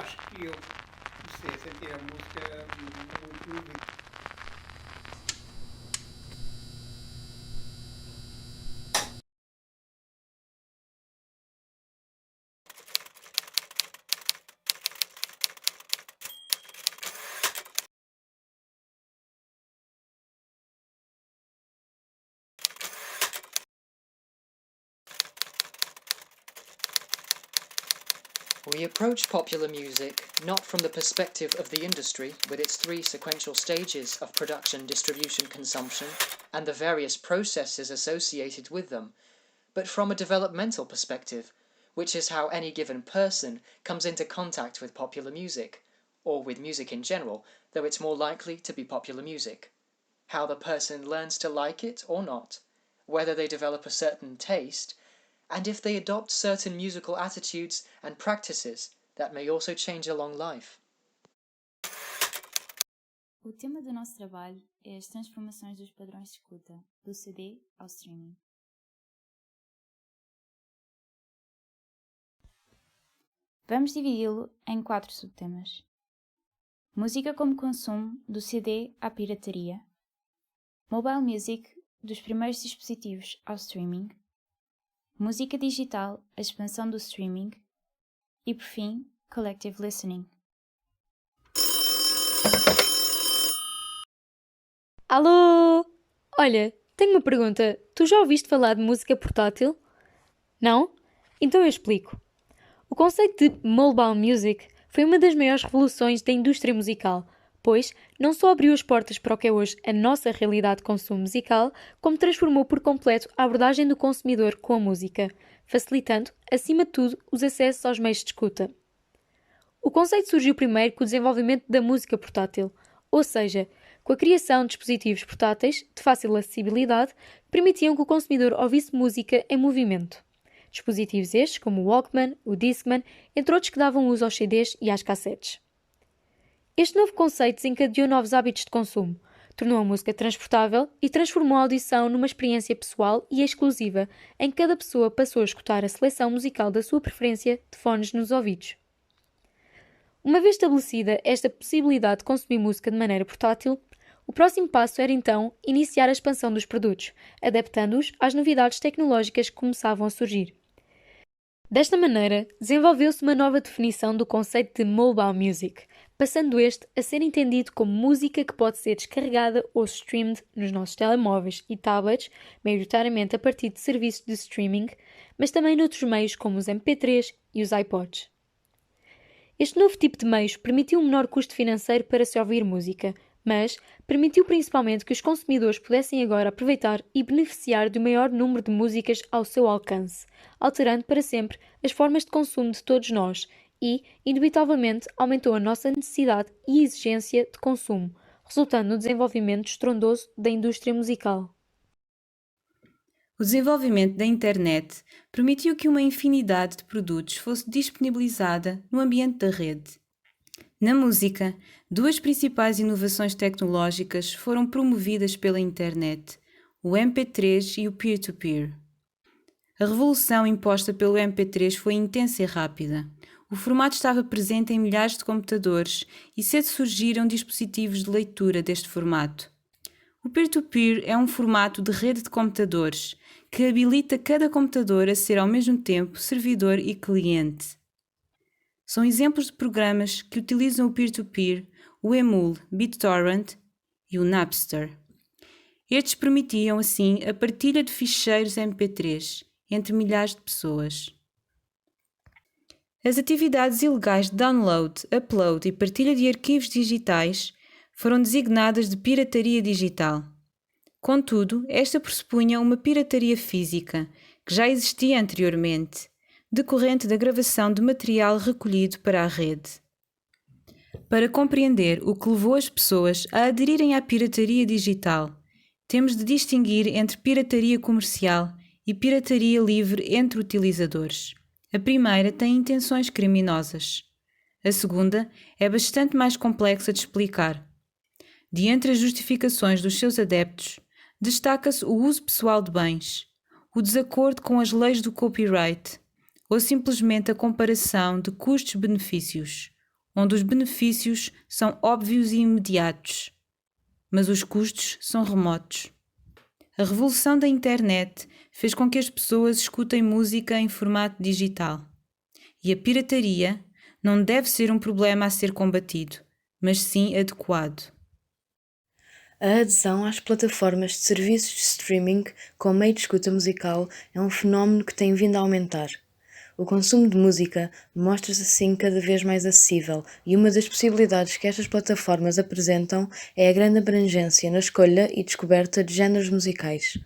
acho que eu comecei a sentir a música muito novinho. We approach popular music not from the perspective of the industry with its three sequential stages of production, distribution, consumption, and the various processes associated with them, but from a developmental perspective, which is how any given person comes into contact with popular music, or with music in general, though it's more likely to be popular music. How the person learns to like it or not, whether they develop a certain taste, and if they adopt certain musical attitudes and practices that may also change along life. O tema do nosso trabalho é as transformações dos padrões de escuta, do CD ao streaming. Vamos dividi-lo em 4 subtemas. Música como consumo, do CD à pirataria. Mobile music, dos primeiros dispositivos ao streaming. Música digital, a expansão do streaming. E, por fim, collective listening. Alô? Olha, tenho uma pergunta. Tu já ouviste falar de música portátil? Não? Então eu explico. O conceito de mobile music foi uma das maiores revoluções da indústria musical, pois não só abriu as portas para o que é hoje a nossa realidade de consumo musical, como transformou por completo a abordagem do consumidor com a música, facilitando, acima de tudo, os acessos aos meios de escuta. O conceito surgiu primeiro com o desenvolvimento da música portátil, ou seja, com a criação de dispositivos portáteis de fácil acessibilidade que permitiam que o consumidor ouvisse música em movimento. Dispositivos estes como o Walkman, o Discman, entre outros que davam uso aos CDs e às cassetes. Este novo conceito desencadeou novos hábitos de consumo, tornou a música transportável e transformou a audição numa experiência pessoal e exclusiva, em que cada pessoa passou a escutar a seleção musical da sua preferência de fones nos ouvidos. Uma vez estabelecida esta possibilidade de consumir música de maneira portátil, o próximo passo era então iniciar a expansão dos produtos, adaptando-os às novidades tecnológicas que começavam a surgir. Desta maneira, desenvolveu-se uma nova definição do conceito de mobile music, passando este a ser entendido como música que pode ser descarregada ou streamed nos nossos telemóveis e tablets, maioritariamente a partir de serviços de streaming, mas também noutros meios como os MP3 e os iPods. Este novo tipo de meios permitiu um menor custo financeiro para se ouvir música, mas permitiu principalmente que os consumidores pudessem agora aproveitar e beneficiar do maior número de músicas ao seu alcance, alterando para sempre as formas de consumo de todos nós e, indubitavelmente, aumentou a nossa necessidade e exigência de consumo, resultando no desenvolvimento estrondoso da indústria musical. O desenvolvimento da internet permitiu que uma infinidade de produtos fosse disponibilizada no ambiente da rede. Na música, duas principais inovações tecnológicas foram promovidas pela internet, o MP3 e o peer-to-peer. A revolução imposta pelo MP3 foi intensa e rápida. O formato estava presente em milhares de computadores e cedo surgiram dispositivos de leitura deste formato. O peer-to-peer é um formato de rede de computadores que habilita cada computador a ser ao mesmo tempo servidor e cliente. São exemplos de programas que utilizam o peer-to-peer, o Emule, BitTorrent e o Napster. Estes permitiam, assim, a partilha de ficheiros MP3 entre milhares de pessoas. As atividades ilegais de download, upload e partilha de arquivos digitais foram designadas de pirataria digital. Contudo, esta pressupunha uma pirataria física, que já existia anteriormente, decorrente da gravação de material recolhido para a rede. Para compreender o que levou as pessoas a aderirem à pirataria digital, temos de distinguir entre pirataria comercial e pirataria livre entre utilizadores. A primeira tem intenções criminosas. A segunda é bastante mais complexa de explicar. De entre as justificações dos seus adeptos, destaca-se o uso pessoal de bens, o desacordo com as leis do copyright, ou simplesmente a comparação de custos-benefícios, onde os benefícios são óbvios e imediatos, mas os custos são remotos. A revolução da internet fez com que as pessoas escutem música em formato digital. E a pirataria não deve ser um problema a ser combatido, mas sim adequado. A adesão às plataformas de serviços de streaming com meio de escuta musical é um fenómeno que tem vindo a aumentar. O consumo de música mostra-se assim cada vez mais acessível e uma das possibilidades que estas plataformas apresentam é a grande abrangência na escolha e descoberta de géneros musicais.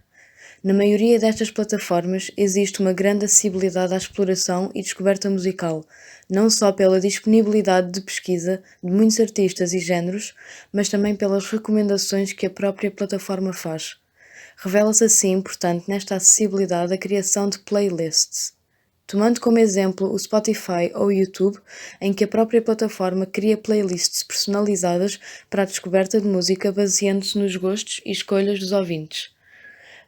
Na maioria destas plataformas existe uma grande acessibilidade à exploração e descoberta musical, não só pela disponibilidade de pesquisa de muitos artistas e géneros, mas também pelas recomendações que a própria plataforma faz. Revela-se assim, portanto, nesta acessibilidade a criação de playlists. Tomando como exemplo o Spotify ou o YouTube, em que a própria plataforma cria playlists personalizadas para a descoberta de música baseando-se nos gostos e escolhas dos ouvintes.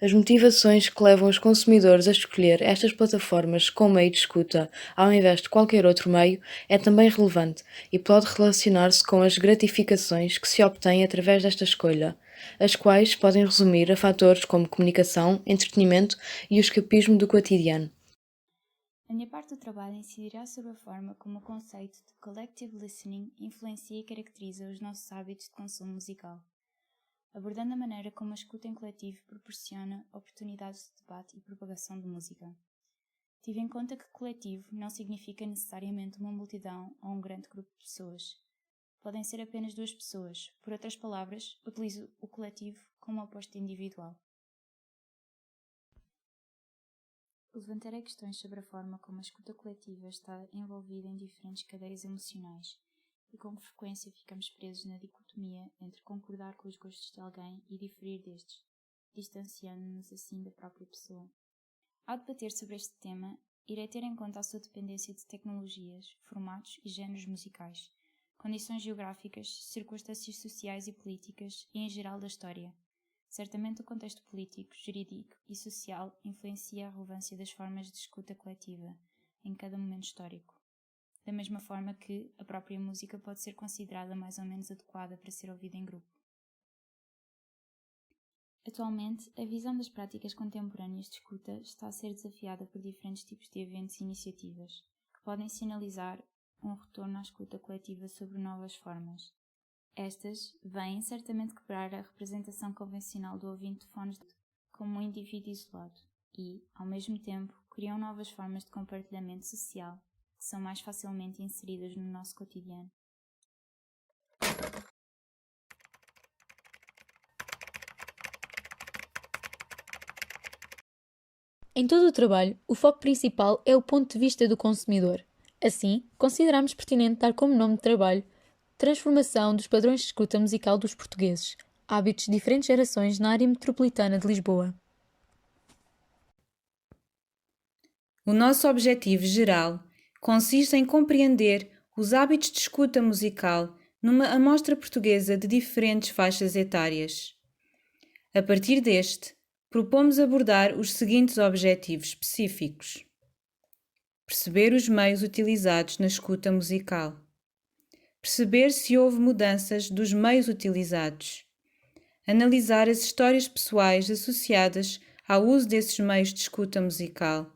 As motivações que levam os consumidores a escolher estas plataformas como meio de escuta, ao invés de qualquer outro meio, é também relevante e pode relacionar-se com as gratificações que se obtêm através desta escolha, as quais podem resumir a fatores como comunicação, entretenimento e o escapismo do cotidiano. A minha parte do trabalho incidirá sobre a forma como o conceito de collective listening influencia e caracteriza os nossos hábitos de consumo musical, abordando a maneira como a escuta em coletivo proporciona oportunidades de debate e propagação de música. Tive em conta que coletivo não significa necessariamente uma multidão ou um grande grupo de pessoas. Podem ser apenas duas pessoas. Por outras palavras, utilizo o coletivo como oposto de individual. Levantarei questões sobre a forma como a escuta coletiva está envolvida em diferentes cadeias emocionais e com frequência ficamos presos na dicotomia entre concordar com os gostos de alguém e diferir destes, distanciando-nos assim da própria pessoa. Ao debater sobre este tema, irei ter em conta a sua dependência de tecnologias, formatos e géneros musicais, condições geográficas, circunstâncias sociais e políticas e em geral da história. Certamente o contexto político, jurídico e social influencia a relevância das formas de escuta coletiva em cada momento histórico. Da mesma forma que a própria música pode ser considerada mais ou menos adequada para ser ouvida em grupo. Atualmente, a visão das práticas contemporâneas de escuta está a ser desafiada por diferentes tipos de eventos e iniciativas, que podem sinalizar um retorno à escuta coletiva sobre novas formas. Estas vêm certamente quebrar a representação convencional do ouvinte de fones como um indivíduo isolado e, ao mesmo tempo, criam novas formas de compartilhamento social que são mais facilmente inseridas no nosso cotidiano. Em todo o trabalho, o foco principal é o ponto de vista do consumidor. Assim, consideramos pertinente dar como nome de trabalho Transformação dos padrões de escuta musical dos portugueses, hábitos de diferentes gerações na área metropolitana de Lisboa. O nosso objetivo geral consiste em compreender os hábitos de escuta musical numa amostra portuguesa de diferentes faixas etárias. A partir deste, propomos abordar os seguintes objetivos específicos: perceber os meios utilizados na escuta musical, perceber se houve mudanças dos meios utilizados, analisar as histórias pessoais associadas ao uso desses meios de escuta musical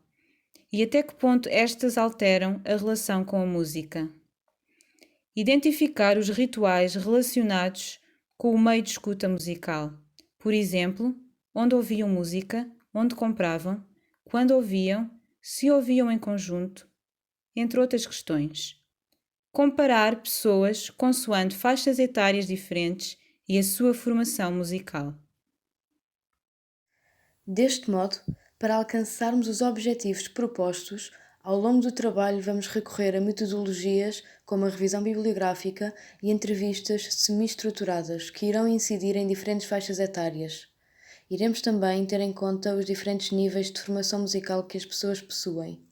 e até que ponto estas alteram a relação com a música. Identificar os rituais relacionados com o meio de escuta musical, por exemplo, onde ouviam música, onde compravam, quando ouviam, se ouviam em conjunto, entre outras questões. Comparar pessoas consoante faixas etárias diferentes e a sua formação musical. Deste modo, para alcançarmos os objetivos propostos, ao longo do trabalho vamos recorrer a metodologias como a revisão bibliográfica e entrevistas semi-estruturadas que irão incidir em diferentes faixas etárias. Iremos também ter em conta os diferentes níveis de formação musical que as pessoas possuem.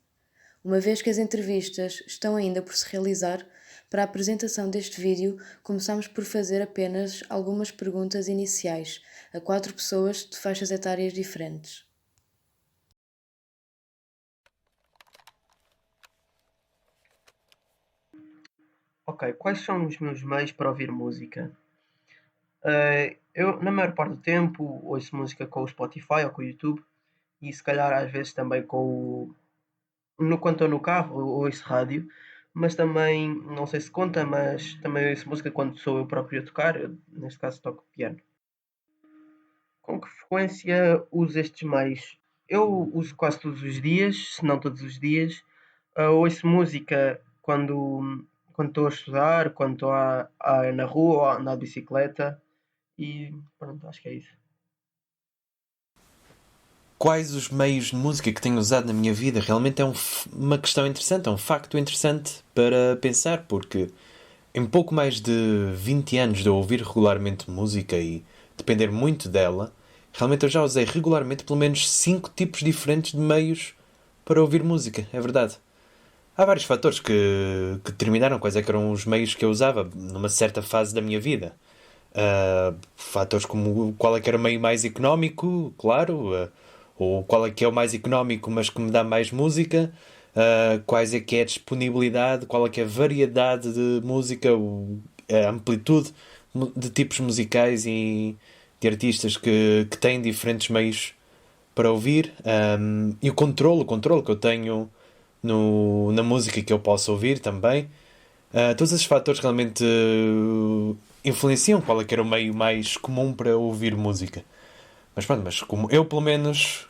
Uma vez que as entrevistas estão ainda por se realizar, para a apresentação deste vídeo, começamos por fazer apenas algumas perguntas iniciais a 4 pessoas de faixas etárias diferentes. Ok, Ok, quais são os meus meios para ouvir música? Eu, na maior parte do tempo, ouço música com o Spotify ou com o YouTube e se calhar às vezes também com o. Quando estou no carro, ouço rádio, mas também, não sei se conta, mas também ouço música quando sou eu próprio a tocar, eu, neste caso toco piano. Com que frequência uso estes meios? Eu uso quase todos os dias, se não todos os dias. Ouço música quando estou a estudar, quando estou na rua ou a andar de bicicleta e pronto, acho que é isso. Quais os meios de música que tenho usado na minha vida? Realmente é uma questão interessante, é um facto interessante para pensar, porque em pouco mais de 20 anos de eu ouvir regularmente música e depender muito dela, realmente eu já usei regularmente pelo menos 5 tipos diferentes de meios para ouvir música, é verdade. Há vários fatores que determinaram quais é que eram os meios que eu usava numa certa fase da minha vida. Fatores como qual é que era o meio mais económico, claro, ou qual é que é o mais económico mas que me dá mais música, quais é que é a disponibilidade, qual é que é a variedade de música, a amplitude de tipos musicais e de artistas que têm diferentes meios para ouvir, e o controle que eu tenho na música que eu posso ouvir também. Todos esses fatores realmente influenciam qual é que era o meio mais comum para ouvir música. Mas pronto, mas como eu pelo menos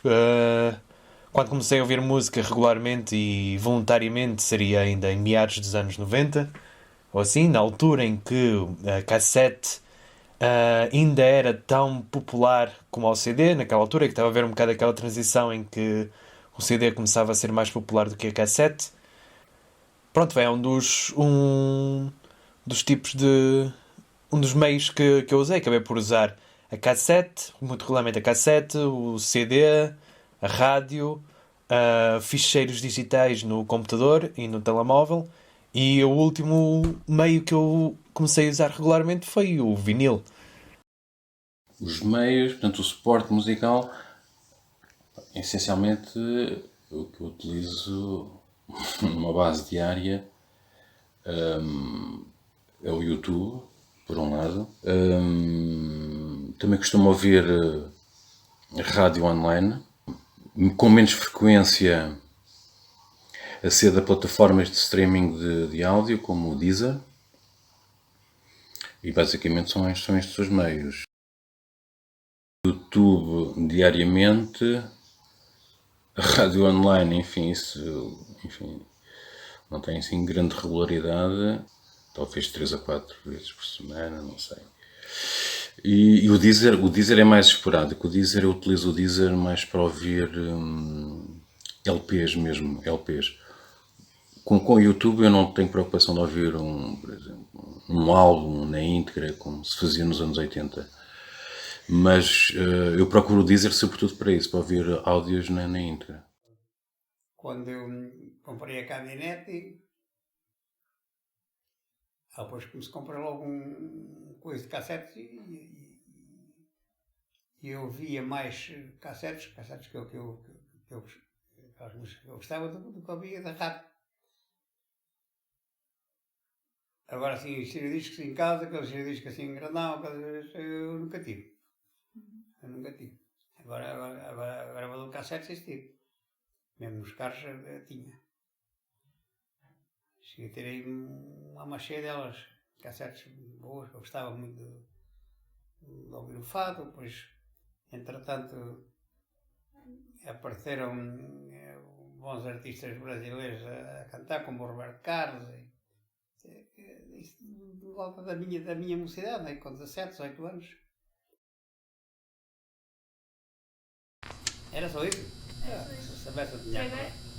quando comecei a ouvir música regularmente e voluntariamente seria ainda em meados dos anos 90 ou assim, na altura em que a cassete ainda era tão popular como o CD, naquela altura que estava a ver um bocado aquela transição em que o CD começava a ser mais popular do que a cassete. Pronto, é dos tipos de um dos meios que eu usei. Acabei por usar a cassete, muito regularmente a cassete, o CD, a rádio, ficheiros digitais no computador e no telemóvel. E o último meio que eu comecei a usar regularmente foi o vinil. Os meios, portanto, o suporte musical, essencialmente o que eu utilizo numa base diária é o YouTube, por um lado. Também costumo ouvir rádio online, com menos frequência a ser de plataformas de streaming de áudio, como o Deezer. E basicamente são estes os meios. YouTube diariamente, a rádio online, enfim, não tem assim grande regularidade, talvez 3 a 4 vezes por semana, não sei. E o Deezer é mais esporádico. Eu utilizo o Deezer mais para ouvir LPs mesmo, LPs. Com o YouTube eu não tenho preocupação de ouvir por exemplo, um álbum na íntegra, como se fazia nos anos 80. Mas eu procuro o Deezer sobretudo para isso, para ouvir áudios na íntegra. Quando eu comprei a caminhonete, depois se compra logo coisa de cassetes e eu via mais cassetes que eu gostava do que eu via da rádio. Agora assim, os discos em casa, aqueles discos assim grandão, eu nunca tive. Agora vou do cassete tive. Mesmo nos carros tinha. Cheguei a ter aí uma cheia delas, cassetes boas, eu gostava muito de ouvir o fado, depois, entretanto, apareceram bons artistas brasileiros a cantar, como o Roberto Carlos, isso de volta da minha mocidade, né, com 17, 18 anos. Era só isso? Se soubesse, eu tinha.